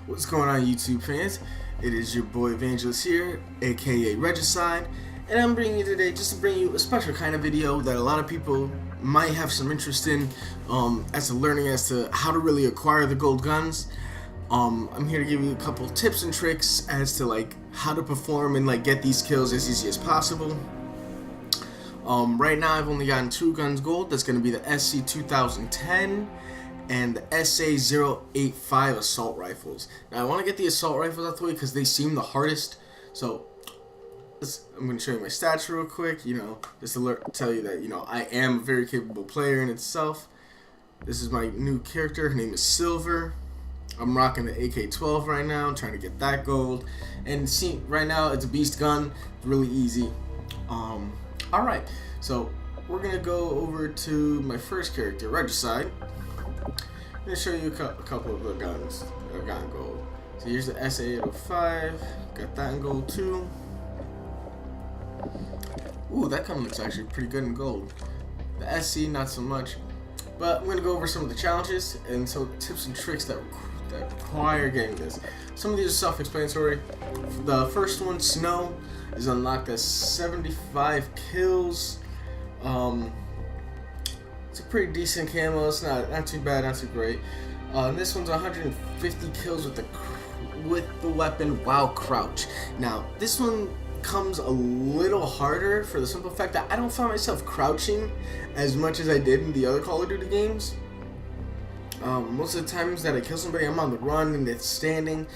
What's going on, YouTube fans? It is your boy Evangelist here, aka Regicide, and I'm bringing you today just to bring you a special kind of video that a lot of people might have some interest in, as to learning as to how to really acquire the gold guns. I'm here to give you a couple tips and tricks as to how to perform and get these kills as easy as possible. Right now I've only gotten 2 guns gold. That's going to be the SC 2010 and the SA-085 assault rifles. Now I want to get the assault rifles out the way because they seem the hardest. So I'm going to show you my stats real quick, just to tell you that, I am a very capable player in itself. This is my new character. Her name is Silver. I'm rocking the AK-12 right now. I'm trying to get that gold. And see, right now it's a beast gun. It's really easy. Alright, so we're going to go over to my first character, Regicide. I'm going to show you a couple of the guns that I've gotten gold. So here's the SA-805. Got that in gold too. Ooh, that gun looks actually pretty good in gold. The SC, not so much. But I'm going to go over some of the challenges and so tips and tricks that require getting this. Some of these are self-explanatory. The first one, Snow, is unlocked as 75 kills. It's a pretty decent camo. It's not too bad, not too great. And this one's 150 kills with the weapon while crouch. Now this one comes a little harder for the simple fact that I don't find myself crouching as much as I did in the other Call of Duty games. Most of the times that I kill somebody, I'm on the run and it's standing,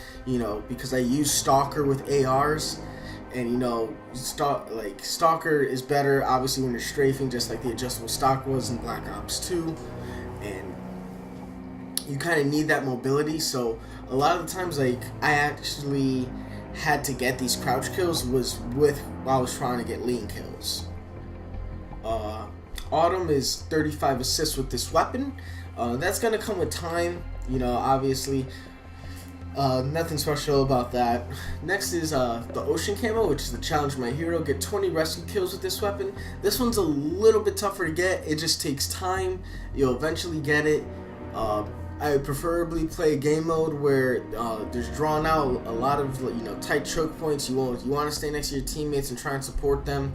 because I use Stalker with ARs. And Stalker is better obviously when you're strafing, just like the adjustable stock was in Black Ops 2, and you kind of need that mobility. So a lot of the times I actually had to get these crouch kills while I was trying to get lean kills. Autumn is 35 assists with this weapon. That's gonna come with time, obviously. Nothing special about that. Next is the Ocean Camo, which is the challenge my hero. Get 20 rescue kills with this weapon. This one's a little bit tougher to get. It just takes time. You'll eventually get it. I would preferably play a game mode where there's drawn out a lot of tight choke points. You want to stay next to your teammates and try and support them.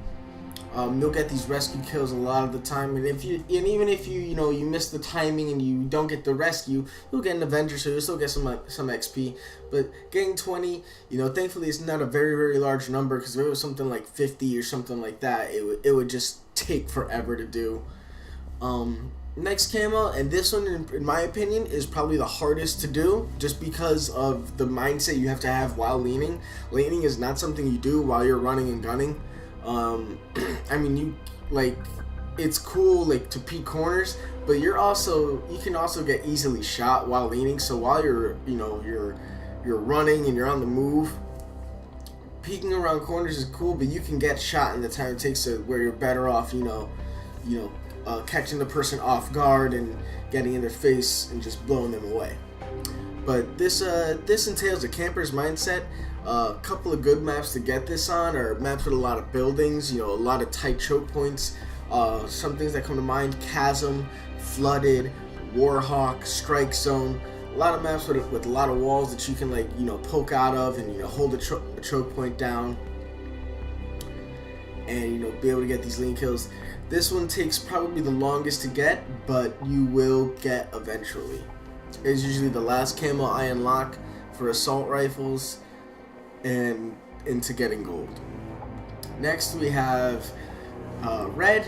You'll get these rescue kills a lot of the time, and even if you miss the timing and you don't get the rescue, you'll get an Avenger, so you'll still get some XP. But getting 20, thankfully it's not a very, very large number, because if it was something like 50 or something like that, it would just take forever to do. Next camo, and this one in my opinion is probably the hardest to do, just because of the mindset you have to have while leaning. Leaning is not something you do while you're running and gunning. I mean, it's cool to peek corners, but you can also get easily shot while leaning. So while you're running and you're on the move, peeking around corners is cool, but you can get shot in the time it takes to where you're better off, catching the person off guard and getting in their face and just blowing them away. But this entails a camper's mindset. A couple of good maps to get this on are maps with a lot of buildings, a lot of tight choke points. Some things that come to mind: Chasm, Flooded, Warhawk, Strike Zone. A lot of maps with a lot of walls that you can poke out of and hold a choke point down and be able to get these lean kills. This one takes probably the longest to get, but you will get eventually. It's usually the last camo I unlock for assault rifles and into getting gold. Next we have Red,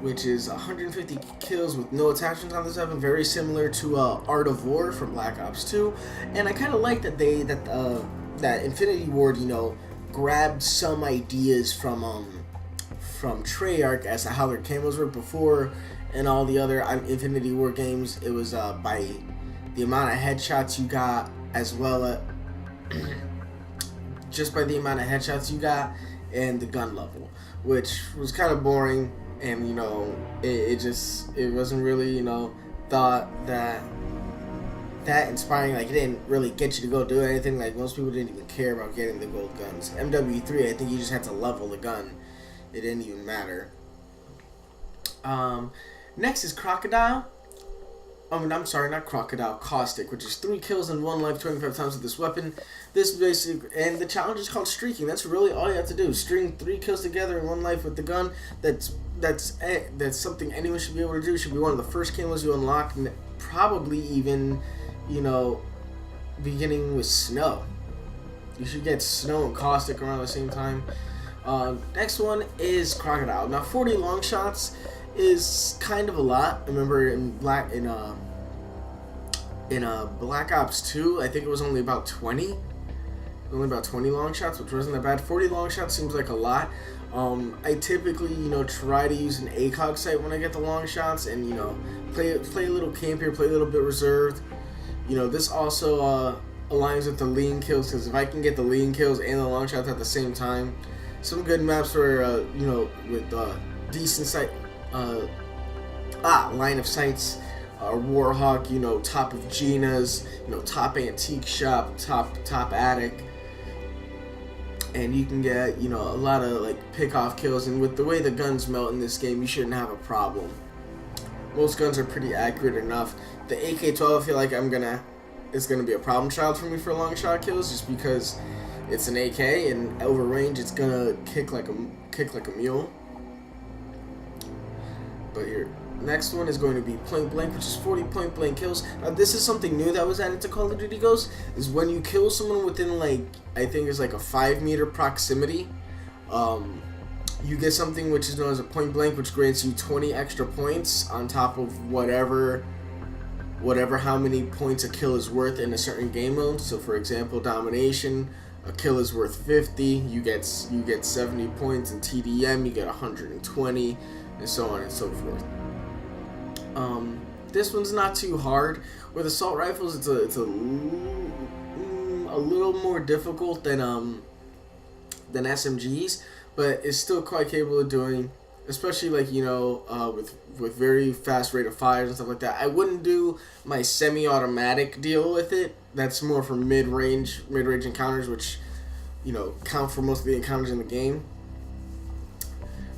which is 150 kills with no attachments on this weapon, very similar to Art of War from Black Ops 2. And I kind of like that that Infinity Ward grabbed some ideas from Treyarch as to how their camos work before. And all the other Infinity War games, it was by the amount of headshots you got, as well as just by the amount of headshots you got and the gun level, which was kind of boring. And it wasn't really thought that inspiring. It didn't really get you to go do anything. Most people didn't even care about getting the gold guns. MW3, I think you just had to level the gun. It didn't even matter. Next is Crocodile. I'm sorry, not crocodile, caustic, which is 3 kills in 1 life 25 times with this weapon. This basic, and the challenge is called streaking. That's really all you have to do. String 3 kills together in 1 life with the gun. That's something anyone should be able to do. Should be one of the first camos you unlock, probably even, you know, beginning with snow. You should get snow and caustic around the same time. Next one is crocodile. Now 40 long shots is kind of a lot. I remember in Black Ops 2, I think it was only about 20. Only about 20 long shots, which wasn't that bad. 40 long shots seems like a lot. I typically, you know, try to use an ACOG sight when I get the long shots, and you know, play a little campier, play a little bit reserved. You know, this also aligns with the lean kills, because if I can get the lean kills and the long shots at the same time, some good maps where you know, with decent sight, line of sights, Warhawk, you know, top of Gina's, you know, top antique shop, top attic, and you can get, you know, a lot of like pick off kills. And with the way the guns melt in this game, you shouldn't have a problem. Most guns are pretty accurate enough. The AK-12, I feel like it's gonna be a problem child for me for long shot kills, just because it's an AK and over range it's gonna kick like a mule. But here, next one is going to be point blank, which is 40 point blank kills. Now this is something new that was added to Call of Duty Ghosts, is when you kill someone within, like, I think it's like a 5-meter proximity, you get something which is known as a point blank, which grants you 20 extra points on top of whatever how many points a kill is worth in a certain game mode. So for example, domination, a kill is worth 50, you get 70 points. In TDM you get 120, and so on and so forth. This one's not too hard. With assault rifles, it's a little more difficult than SMGs, but it's still quite capable of doing, especially, like, you know, with very fast rate of fires and stuff like that. I wouldn't do my semi-automatic deal with it. That's more for mid-range encounters, which, you know, count for most of the encounters in the game.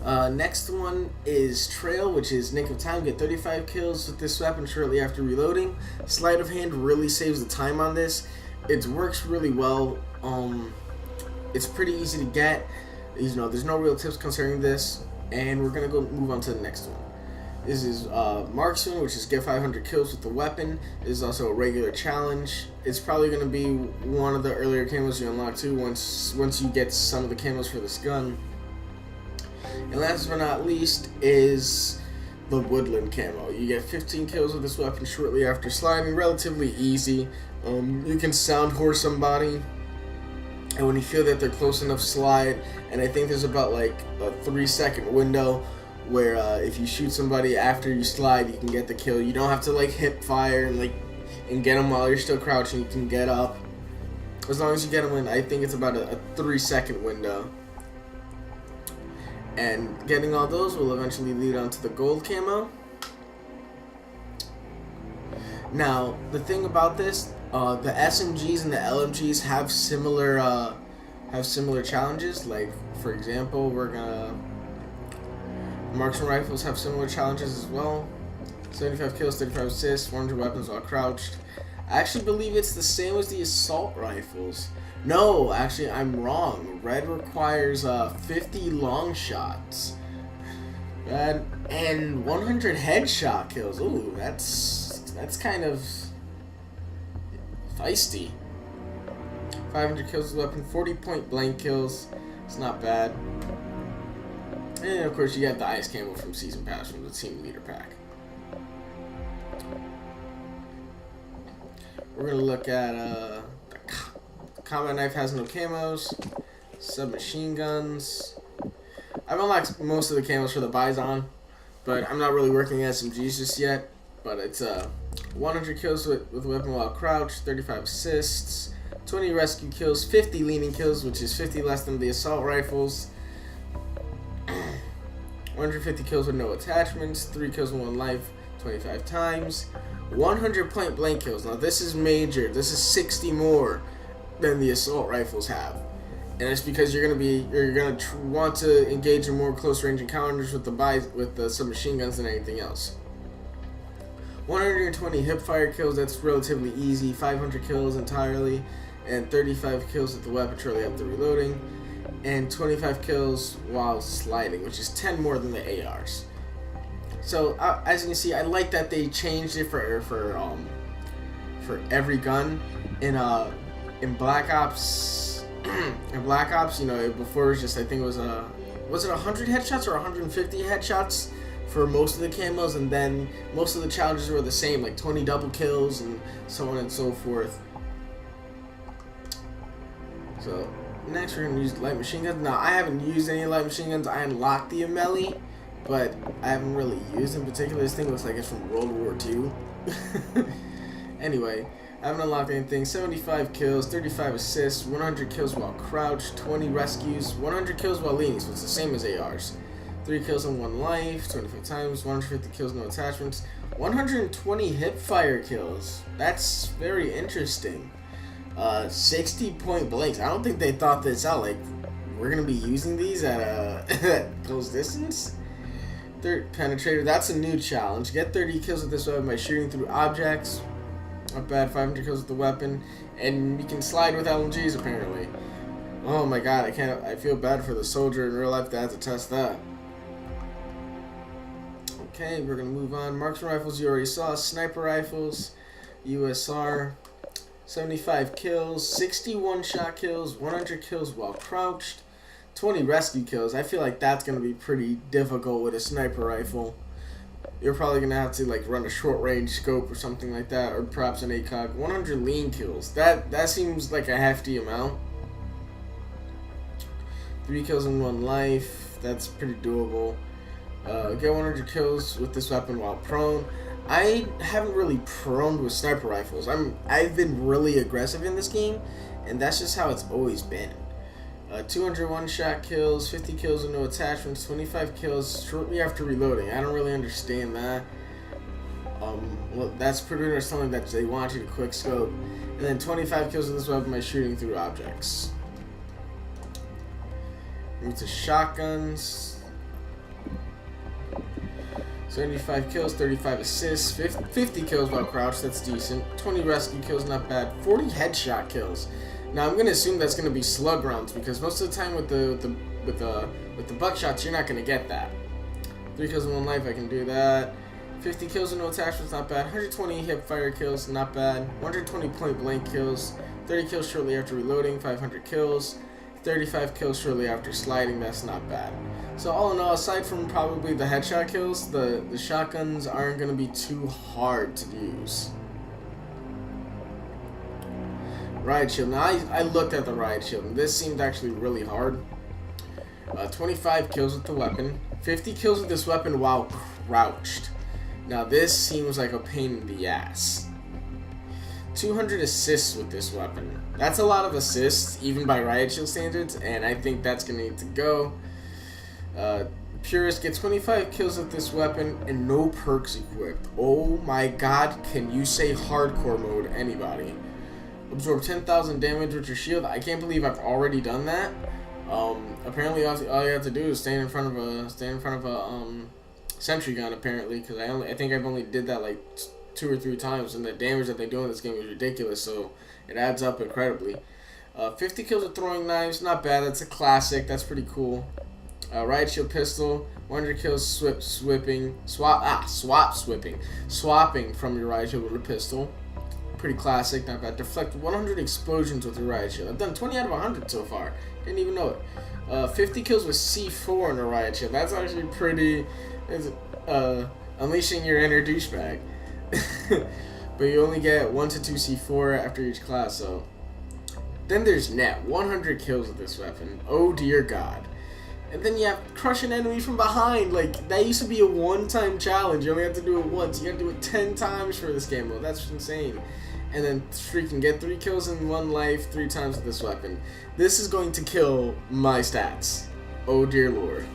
Next one is Trail, which is nick of time. Get 35 kills with this weapon shortly after reloading. Sleight of hand really saves the time on this. It works really well. It's pretty easy to get. You know, there's no real tips concerning this. And we're gonna go move on to the next one. This is Marksman, which is get 500 kills with the weapon. It is also a regular challenge. It's probably gonna be one of the earlier camos you unlock too, once you get some of the camos for this gun. And last but not least is the Woodland Camo. You get 15 kills with this weapon shortly after sliding. Relatively easy. You can sound horse somebody, and when you feel that they're close enough, slide. And I think there's about like a 3-second window where if you shoot somebody after you slide, you can get the kill. You don't have to like hip fire and get them while you're still crouching. You can get up. As long as you get them in, I think it's about a 3-second window. And getting all those will eventually lead on to the gold camo. Now, the thing about this, the SMGs and the LMGs have similar challenges. Like, for example, marksman rifles have similar challenges as well. 75 kills, 35 assists, 400 weapons while crouched. I actually believe it's the same as the assault rifles. No, actually, I'm wrong. Red requires 50 long shots and 100 headshot kills. Ooh, that's kind of feisty. 500 kills with weapon, 40 point blank kills. It's not bad. And of course, you have the ice camo from Season Pass from the Team Leader pack. We're gonna look at the combat knife has no camos, submachine guns. I've unlocked most of the camos for the Bison, but I'm not really working SMGs just yet. But it's 100 kills with weapon while crouched, 35 assists, 20 rescue kills, 50 leaning kills, which is 50 less than the assault rifles, 150 kills with no attachments, 3 kills in 1 life, 25 times, 100 point blank kills. Now this is major. This is 60 more than the assault rifles have, and it's because you're gonna want to engage in more close range encounters with the submachine guns than anything else. 120 hip fire kills, that's relatively easy. 500 kills entirely, and 35 kills with the weapon shortly after reloading, and 25 kills while sliding, which is 10 more than the ARs. So as you can see, I like that they changed it for every gun. In Black Ops, you know, before it was just, I think it was it 100 headshots or 150 headshots for most of the camos, and then most of the challenges were the same, like 20 double kills and so on and so forth. So next we're gonna use light machine guns. Now I haven't used any light machine guns. I unlocked the melee, but I haven't really used in particular. This thing looks like it's from World War II. Anyway, I haven't unlocked anything. 75 kills, 35 assists, 100 kills while crouched, 20 rescues, 100 kills while leaning, so it's the same as ARs. 3 kills in 1 life, 25 times, 150 kills, no attachments, 120 hip fire kills. That's very interesting. 60 point blanks. I don't think they thought this out. Like, we're gonna be using these at close distance. Third penetrator. That's a new challenge. Get 30 kills with this weapon by shooting through objects. Not bad. 500 kills with the weapon, and you can slide with LMGs apparently. Oh my god, I feel bad for the soldier in real life that had to test that. Okay, we're gonna move on. Marksman rifles you already saw. Sniper rifles, USR. 75 kills, 61 shot kills, 100 kills while crouched, 20 rescue kills. I feel like that's going to be pretty difficult with a sniper rifle. You're probably going to have to like run a short range scope or something like that, or perhaps an ACOG. 100 lean kills. That seems like a hefty amount. 3 kills in 1 life. That's pretty doable. Get 100 kills with this weapon while prone. I haven't really proned with sniper rifles. I've been really aggressive in this game, and that's just how it's always been. 201 shot kills, 50 kills with no attachments, 25 kills shortly after reloading. I don't really understand that. Well, that's pretty much something that they want you to quick scope. And then 25 kills with this weapon by shooting through objects. Move to shotguns. 75 kills, 35 assists, 50 kills while crouched, that's decent. 20 rescue kills, not bad. 40 headshot kills. Now I'm gonna assume that's gonna be slug rounds, because most of the time with the buckshots you're not gonna get that. 3 kills in 1 life, I can do that. 50 kills with no attachments, not bad. 120 hip fire kills, not bad. 120 point blank kills. 30 kills shortly after reloading, 500 kills. 35 kills shortly after sliding, that's not bad. So all in all, aside from probably the headshot kills, the shotguns aren't going to be too hard to use. Riot shield. Now I looked at the riot shield, and this seemed actually really hard. 25 kills with the weapon. 50 kills with this weapon while crouched. Now this seems like a pain in the ass. 200 assists with this weapon. That's a lot of assists, even by riot shield standards, and I think that's going to need to go. Purist, get 25 kills with this weapon and no perks equipped. Oh my god, can you say hardcore mode, anybody? Absorb 10,000 damage with your shield. I can't believe I've already done that. Apparently all you have to do is stand in front of a sentry gun, apparently, because I think I've only did that like 2 or 3 times, and the damage that they do in this game is ridiculous, so it adds up incredibly. 50 kills with throwing knives, not bad. That's a classic. That's pretty cool. Riot shield pistol, 100 kills swapping from your riot shield with a pistol. Pretty classic, not bad. Deflect 100 explosions with your riot shield. I've done 20 out of 100 so far. Didn't even know it. 50 kills with C4 in a riot shield. That's actually pretty. Unleashing your inner douchebag. But you only get 1 to 2 C4 after each class. So then there's net 100 kills with this weapon. Oh dear God. And then you have crush an enemy from behind. Like, that used to be a one-time challenge. You only have to do it once. You have to do it 10 times for this game mode. That's insane. And then freaking get 3 kills in 1 life 3 times with this weapon. This is going to kill my stats. Oh dear Lord.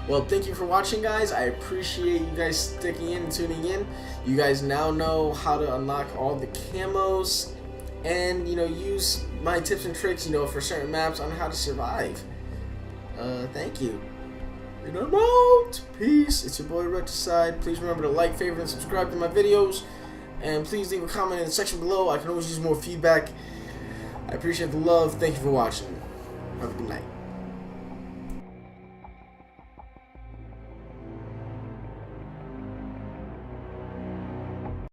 Well, thank you for watching, guys. I appreciate you guys sticking in and tuning in. You guys now know how to unlock all the camos and, you know, use my tips and tricks, you know, for certain maps on how to survive. Thank you. And I'm out. Peace. It's your boy Recticide. Please remember to like, favorite, and subscribe to my videos. And please leave a comment in the section below. I can always use more feedback. I appreciate the love. Thank you for watching. Have a good night.